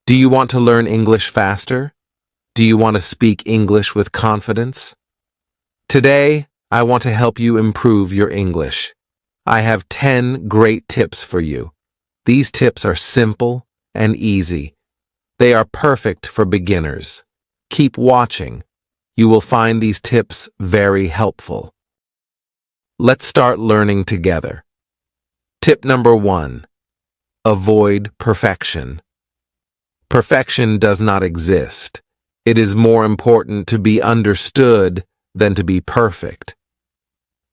Do you want to learn English faster? Do you want to speak English with confidence? Today, I want to help you improve your English. I have 10 great tips for you. These tips are simple and easy. They are perfect for beginners. Keep watching. You will find these tips very helpful. Let's start learning together. Tip number 1. Avoid perfection. Perfection does not exist. It is more important to be understood than to be perfect.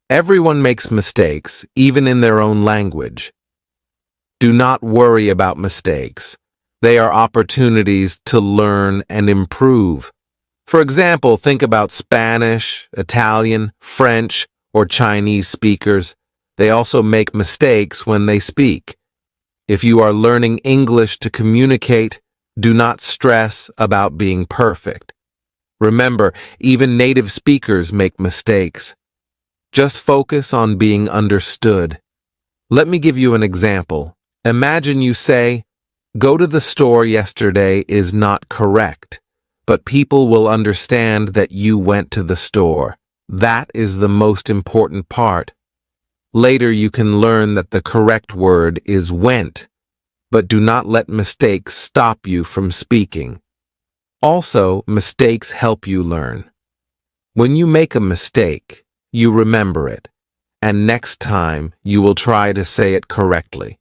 Everyone makes mistakes, even in their own language. Do not worry about mistakes. They are opportunities to learn and improve. For example, think about Spanish, Italian, French, or Chinese speakers. They also make mistakes when they speak. If you are learning English to communicate, do not stress about being perfect. Remember, even native speakers make mistakes. Just focus on being understood. Let me give you an example. Imagine you say, "Go to the store yesterday" is not correct, but people will understand that you went to the store. That is the most important part. Later you can learn that the correct word is went, but do not let mistakes stop you from speaking. Also, mistakes help you learn. When you make a mistake, you remember it, and next time you will try to say it correctly.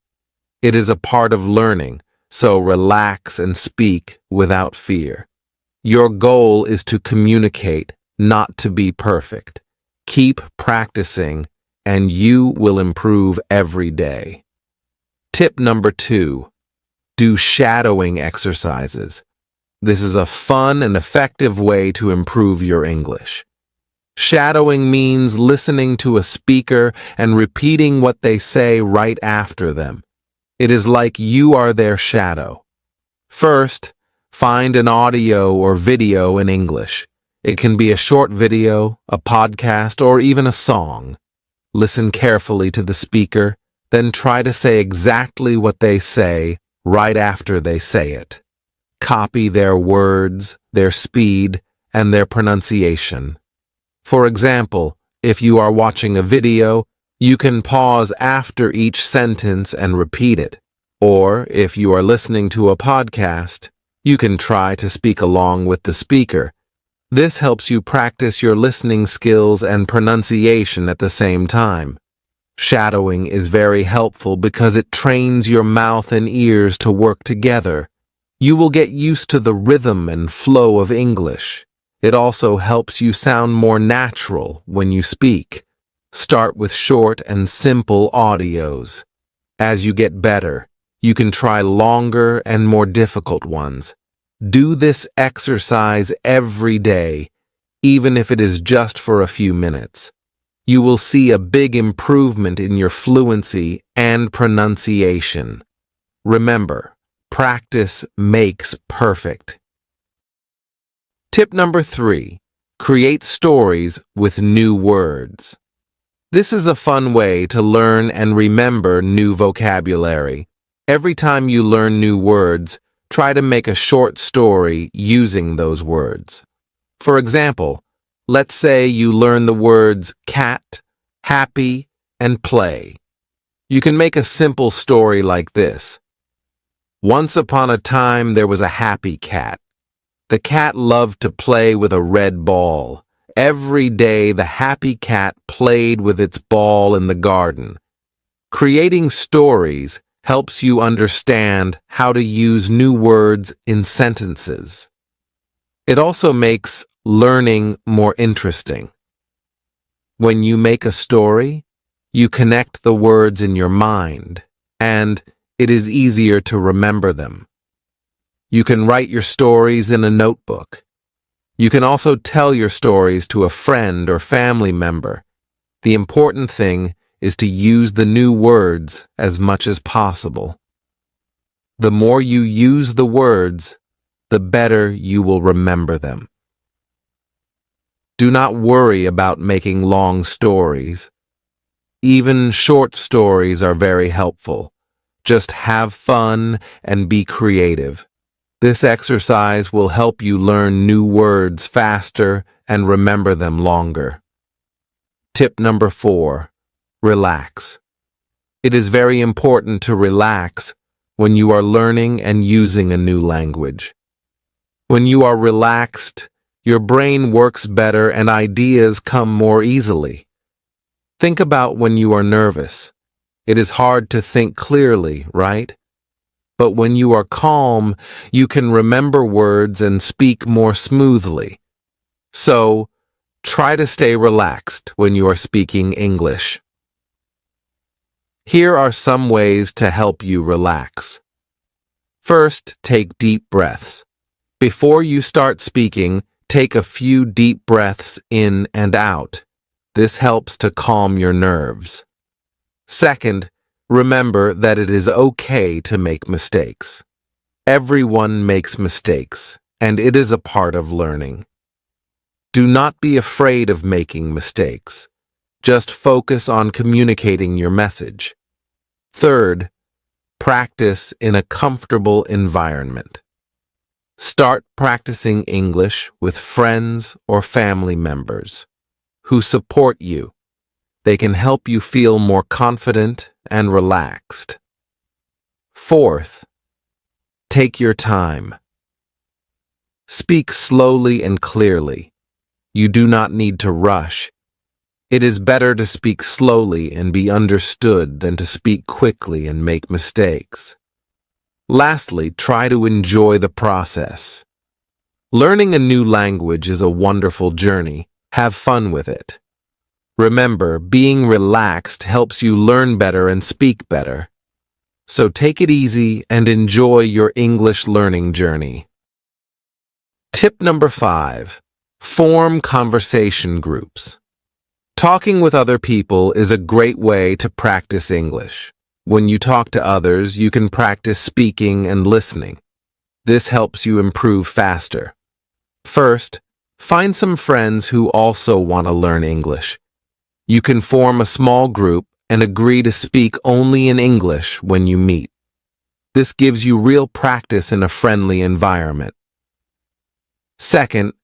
It is a part of learning, so relax and speak without fear. Your goal is to communicate, not to be perfect. Keep practicing, and you will improve every day. Tip number 2. Do shadowing exercises. This is a fun and effective way to improve your English. Shadowing means listening to a speaker and repeating what they say right after them. It is like you are their shadow. First, find an audio or video in English. It can be a short video, a podcast, or even a song. Listen carefully to the speaker, then try to say exactly what they say right after they say it. Copy their words, their speed, and their pronunciation. For example, if you are watching a video, you can pause after each sentence and repeat it. Or, if you are listening to a podcast, you can try to speak along with the speaker. This helps you practice your listening skills and pronunciation at the same time. Shadowing is very helpful because it trains your mouth and ears to work together. You will get used to the rhythm and flow of English. It also helps you sound more natural when you speak. Start with short and simple audios. As you get better, you can try longer and more difficult ones. Do this exercise every day, even if it is just for a few minutes. You will see a big improvement in your fluency and pronunciation. Remember, practice makes perfect. Tip number 3. Create stories with new words. This is a fun way to learn and remember new vocabulary. Every time you learn new words, try to make a short story using those words. For example, let's say you learn the words cat, happy, and play. You can make a simple story like this. Once upon a time, there was a happy cat. The cat loved to play with a red ball. Every day, the happy cat played with its ball in the garden. Creating stories helps you understand how to use new words in sentences. It also makes learning more interesting. When you make a story, you connect the words in your mind, and it is easier to remember them. You can write your stories in a notebook. You can also tell your stories to a friend or family member. The important thing is to use the new words as much as possible. The more you use the words, the better you will remember them. Do not worry about making long stories. Even short stories are very helpful. Just have fun and be creative. This exercise will help you learn new words faster and remember them longer. Tip number 4, relax. It is very important to relax when you are learning and using a new language. When you are relaxed, your brain works better and ideas come more easily. Think about when you are nervous. It is hard to think clearly, right? But when you are calm, you can remember words and speak more smoothly. So, try to stay relaxed when you are speaking English. Here are some ways to help you relax. First, take deep breaths. Before you start speaking, take a few deep breaths in and out. This helps to calm your nerves. Second, remember that it is okay to make mistakes. Everyone makes mistakes, and it is a part of learning. Do not be afraid of making mistakes. Just focus on communicating your message. Third, practice in a comfortable environment. Start practicing English with friends or family members who support you. They can help you feel more confident and relaxed. Fourth, take your time. Speak slowly and clearly. You do not need to rush. It is better to speak slowly and be understood than to speak quickly and make mistakes. Lastly, try to enjoy the process. Learning a new language is a wonderful journey. Have fun with it. Remember, being relaxed helps you learn better and speak better. So take it easy and enjoy your English learning journey. Tip number 5. Form conversation groups. Talking with other people is a great way to practice English. When you talk to others, you can practice speaking and listening. This helps you improve faster. First, find some friends who also want to learn English. You can form a small group and agree to speak only in English when you meet. This gives you real practice in a friendly environment. Second,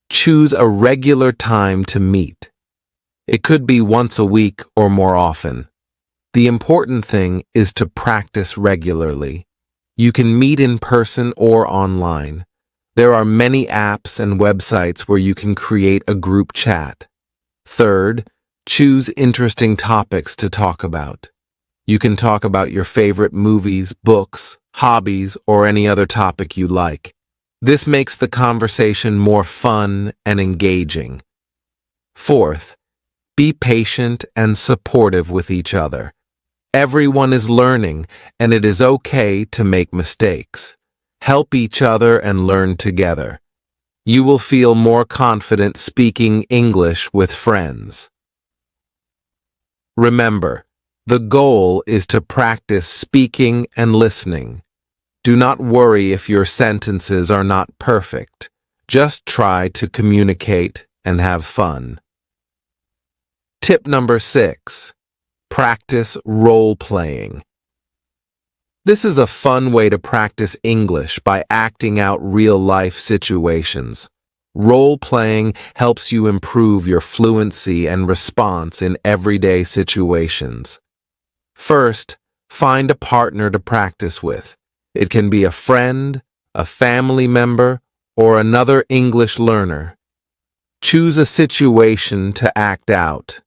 choose a regular time to meet. It could be once a week or more often. The important thing is to practice regularly. You can meet in person or online. There are many apps and websites where you can create a group chat. Third, choose interesting topics to talk about. You can talk about your favorite movies, books, hobbies, or any other topic you like. This makes the conversation more fun and engaging. Fourth, be patient and supportive with each other. Everyone is learning, and it is okay to make mistakes. Help each other and learn together. You will feel more confident speaking English with friends. Remember, the goal is to practice speaking and listening. Do not worry if your sentences are not perfect. Just try to communicate and have fun. Tip number 6. Practice role-playing. This is a fun way to practice English by acting out real-life situations. Role-playing helps you improve your fluency and response in everyday situations. First, find a partner to practice with. It can be a friend, a family member, or another English learner. Choose a situation to act out.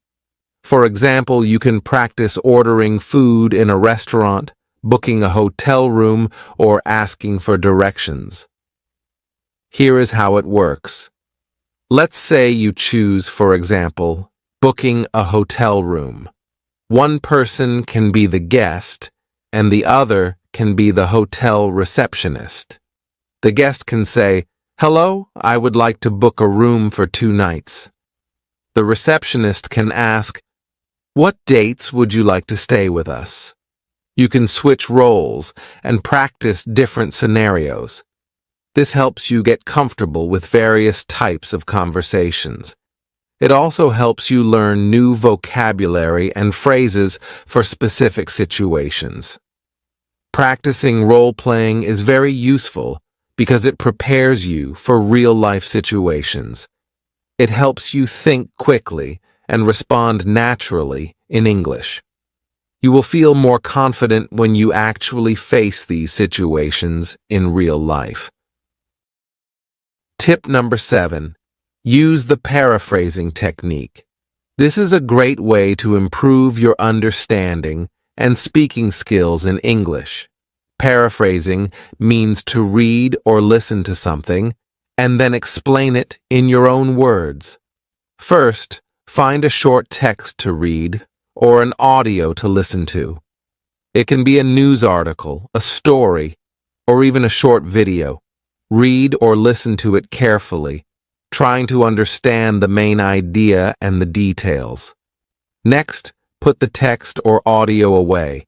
For example, you can practice ordering food in a restaurant, booking a hotel room, or asking for directions. Here is how it works. Let's say you choose, for example, booking a hotel room. One person can be the guest, and the other can be the hotel receptionist. The guest can say, "Hello, I would like to book a room for 2 nights." The receptionist can ask, "What dates would you like to stay with us?" You can switch roles and practice different scenarios. This helps you get comfortable with various types of conversations. It also helps you learn new vocabulary and phrases for specific situations. Practicing role-playing is very useful because it prepares you for real-life situations. It helps you think quickly and respond naturally in English. You will feel more confident when you actually face these situations in real life. Tip number 7. Use the paraphrasing technique. This is a great way to improve your understanding and speaking skills in English. Paraphrasing means to read or listen to something and then explain it in your own words. First, find a short text to read or an audio to listen to. It can be a news article, a story, or even a short video. Read or listen to it carefully, trying to understand the main idea and the details. Next, put the text or audio away.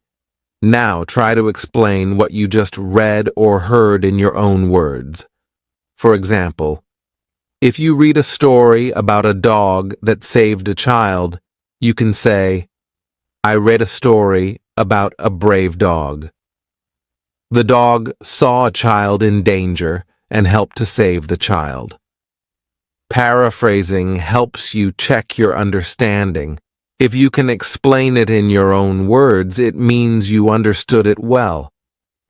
Now try to explain what you just read or heard in your own words. For example, if you read a story about a dog that saved a child, you can say, "I read a story about a brave dog. The dog saw a child in danger and helped to save the child." Paraphrasing helps you check your understanding. If you can explain it in your own words, it means you understood it well.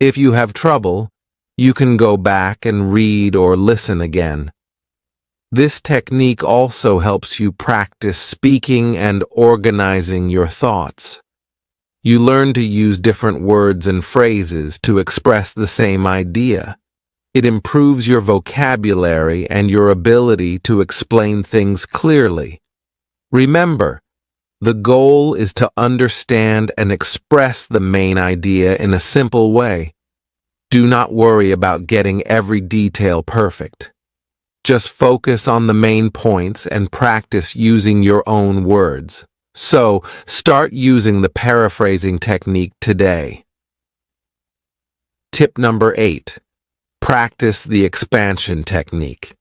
If you have trouble, you can go back and read or listen again. This technique also helps you practice speaking and organizing your thoughts. You learn to use different words and phrases to express the same idea. It improves your vocabulary and your ability to explain things clearly. Remember, the goal is to understand and express the main idea in a simple way. Do not worry about getting every detail perfect. Just focus on the main points and practice using your own words. So, start using the paraphrasing technique today. Tip number 8. Practice the expansion technique.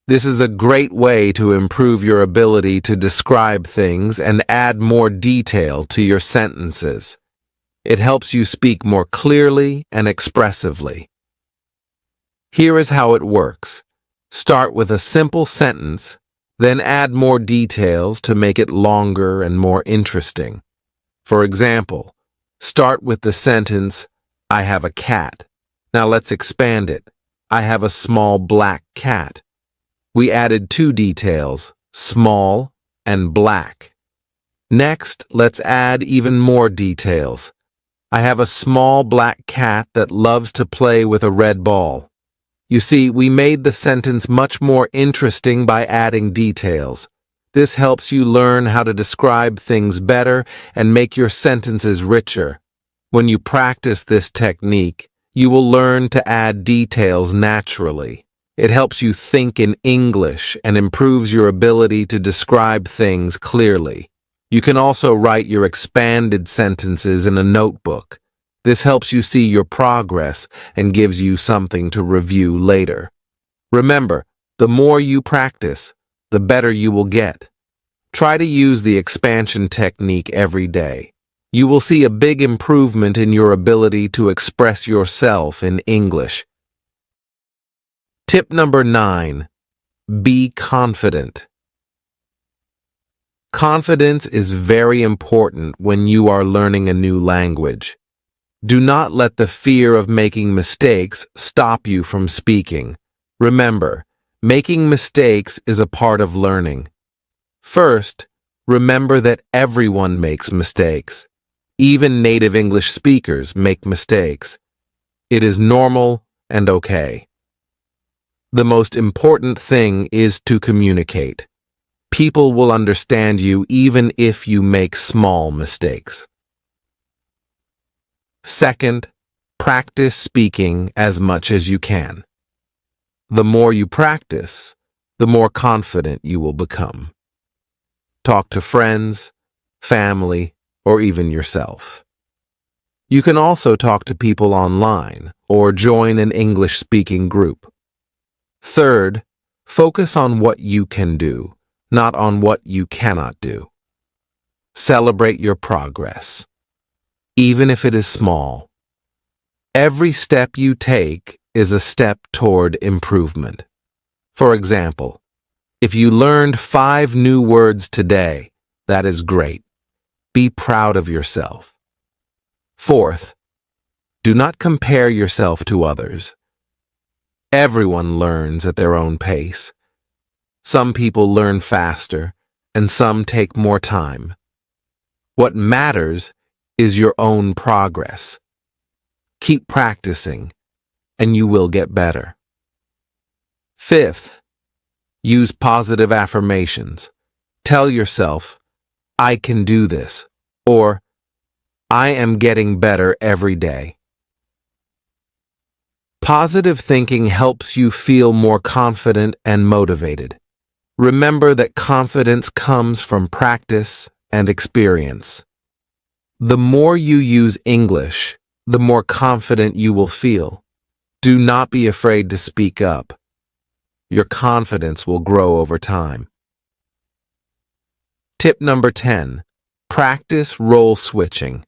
This is a great way to improve your ability to describe things and add more detail to your sentences. It helps you speak more clearly and expressively. Here is how it works. Start with a simple sentence, then add more details to make it longer and more interesting. For example, start with the sentence, "I have a cat." Now let's expand it. "I have a small black cat." We added 2 details, small and black. Next, let's add even more details. "I have a small black cat that loves to play with a red ball." You see, we made the sentence much more interesting by adding details. This helps you learn how to describe things better and make your sentences richer. When you practice this technique, you will learn to add details naturally. It helps you think in English and improves your ability to describe things clearly. You can also write your expanded sentences in a notebook. This helps you see your progress and gives you something to review later. Remember, the more you practice, the better you will get. Try to use the expansion technique every day. You will see a big improvement in your ability to express yourself in English. Tip number 9. Be confident. Confidence is very important when you are learning a new language. Do not let the fear of making mistakes stop you from speaking. Remember, making mistakes is a part of learning. First, remember that everyone makes mistakes. Even native English speakers make mistakes. It is normal and okay. The most important thing is to communicate. People will understand you even if you make small mistakes. Second, practice speaking as much as you can. The more you practice, the more confident you will become. Talk to friends, family, or even yourself. You can also talk to people online or join an English-speaking group. Third, focus on what you can do, not on what you cannot do. Celebrate your progress, even if it is small. Every step you take is a step toward improvement. For example, if you learned 5 new words today, that is great. Be proud of yourself. Fourth, do not compare yourself to others. Everyone learns at their own pace. Some people learn faster, and some take more time. What matters is your own progress. Keep practicing, and you will get better. Fifth, use positive affirmations. Tell yourself, I can do this, or I am getting better every day. Positive thinking helps you feel more confident and motivated. Remember that confidence comes from practice and experience. The more you use English, the more confident you will feel. Do not be afraid to speak up. Your confidence will grow over time. Tip number 10. Practice role switching.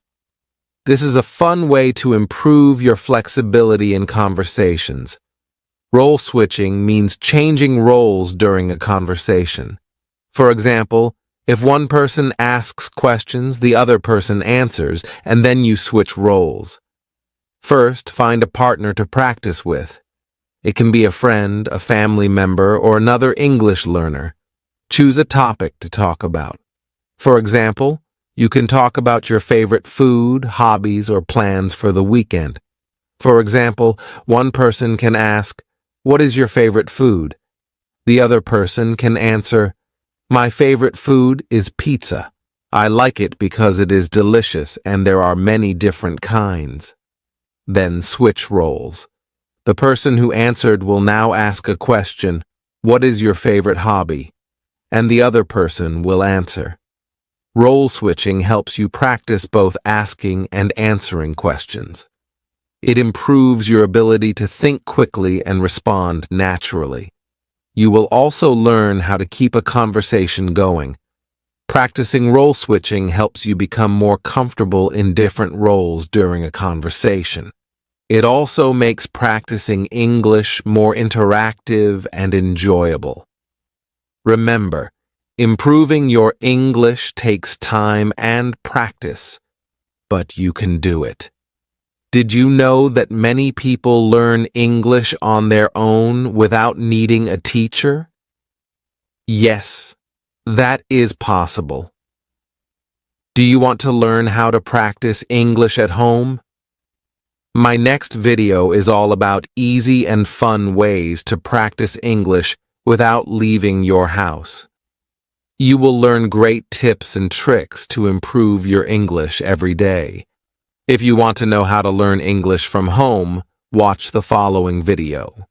This is a fun way to improve your flexibility in conversations. Role switching means changing roles during a conversation. For example, if one person asks questions, the other person answers, and then you switch roles. First, find a partner to practice with. It can be a friend, a family member, or another English learner. Choose a topic to talk about. For example, you can talk about your favorite food, hobbies, or plans for the weekend. For example, one person can ask, "What is your favorite food?" The other person can answer, "My favorite food is pizza. I like it because it is delicious and there are many different kinds." Then switch roles. The person who answered will now ask a question, "What is your favorite hobby?" And the other person will answer. Role switching helps you practice both asking and answering questions. It improves your ability to think quickly and respond naturally. You will also learn how to keep a conversation going. Practicing role switching helps you become more comfortable in different roles during a conversation. It also makes practicing English more interactive and enjoyable. Remember, improving your English takes time and practice, but you can do it. Did you know that many people learn English on their own without needing a teacher? Yes, that is possible. Do you want to learn how to practice English at home? My next video is all about easy and fun ways to practice English without leaving your house. You will learn great tips and tricks to improve your English every day. If you want to know how to learn English from home, watch the following video.